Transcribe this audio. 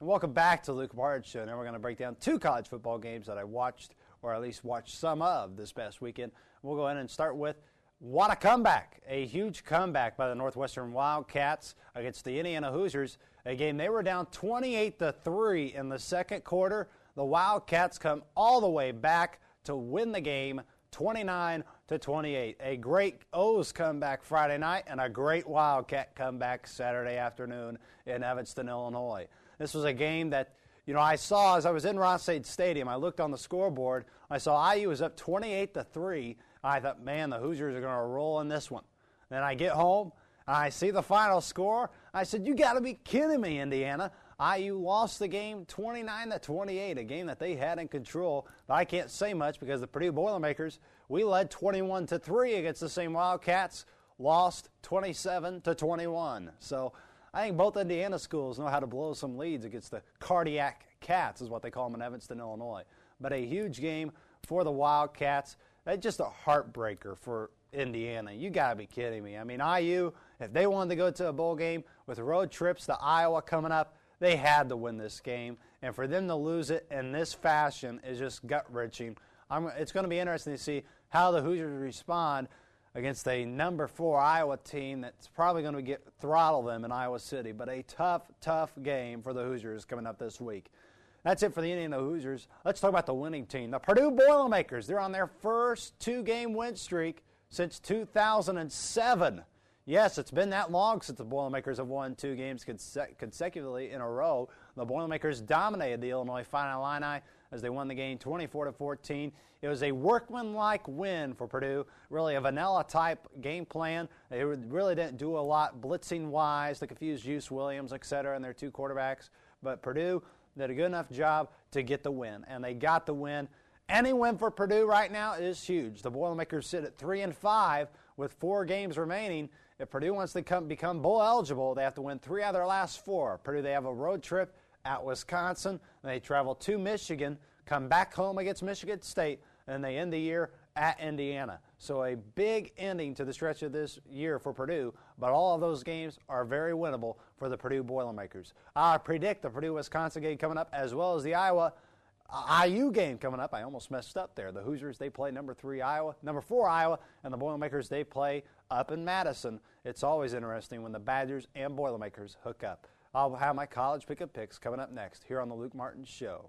And welcome back to the Luke Martin Show. Now we're going to break down two college football games that I watched, or at least watched some of this past weekend. We'll go ahead and start with what a comeback. A huge comeback by the Northwestern Wildcats against the Indiana Hoosiers. A game they were down 28-3 in the second quarter. The Wildcats come all the way back to win the game 29-28. A great O's comeback Friday night and a great Wildcat comeback Saturday afternoon in Evanston, Illinois. This was a game that, I saw as I was in Ross-Ade Stadium. I looked on the scoreboard. I saw IU was up 28-3. I thought, man, the Hoosiers are going to roll in this one. Then I get home, and I see the final score. I said, you got to be kidding me, Indiana. IU lost the game 29-28, a game that they had in control. But I can't say much because the Purdue Boilermakers, we led 21-3 against the same Wildcats, lost 27-21. So I think both Indiana schools know how to blow some leads against the Cardiac Cats, is what they call them in Evanston, Illinois. But a huge game for the Wildcats. That's just a heartbreaker for Indiana. You got to be kidding me. I mean, IU, if they wanted to go to a bowl game with road trips to Iowa coming up, they had to win this game. And for them to lose it in this fashion is just gut-wrenching. It's going to be interesting to see how the Hoosiers respond against a number 4 Iowa team that's probably going to throttle them in Iowa City. But a tough game for the Hoosiers coming up this week. That's it for the Indiana Hoosiers. Let's talk about the winning team. The Purdue Boilermakers, they're on their first 2-game win streak since 2007. Yes, it's been that long since the Boilermakers have won 2 games consecutively in a row. The Boilermakers dominated the Illinois Fighting Illini as they won the game 24-14. It was a workmanlike win for Purdue, really a vanilla-type game plan. They really didn't do a lot blitzing-wise to confuse Juice Williams, etc., and their 2 quarterbacks. But Purdue did a good enough job to get the win, and they got the win. Any win for Purdue right now is huge. The Boilermakers sit at 3-5 with 4 games remaining. If Purdue wants to become bowl eligible, they have to win 3 out of their last 4. Purdue, they have a road trip at Wisconsin. They travel to Michigan, come back home against Michigan State, and they end the year at Indiana. So a big ending to the stretch of this year for Purdue, but all of those games are very winnable for the Purdue Boilermakers. I predict the Purdue-Wisconsin game coming up as well as the IU game coming up. I almost messed up there. The Hoosiers, they play number 4 Iowa, and the Boilermakers, they play up in Madison. It's always interesting when the Badgers and Boilermakers hook up. I'll have my college pick-up picks coming up next here on the Luke Martin Show.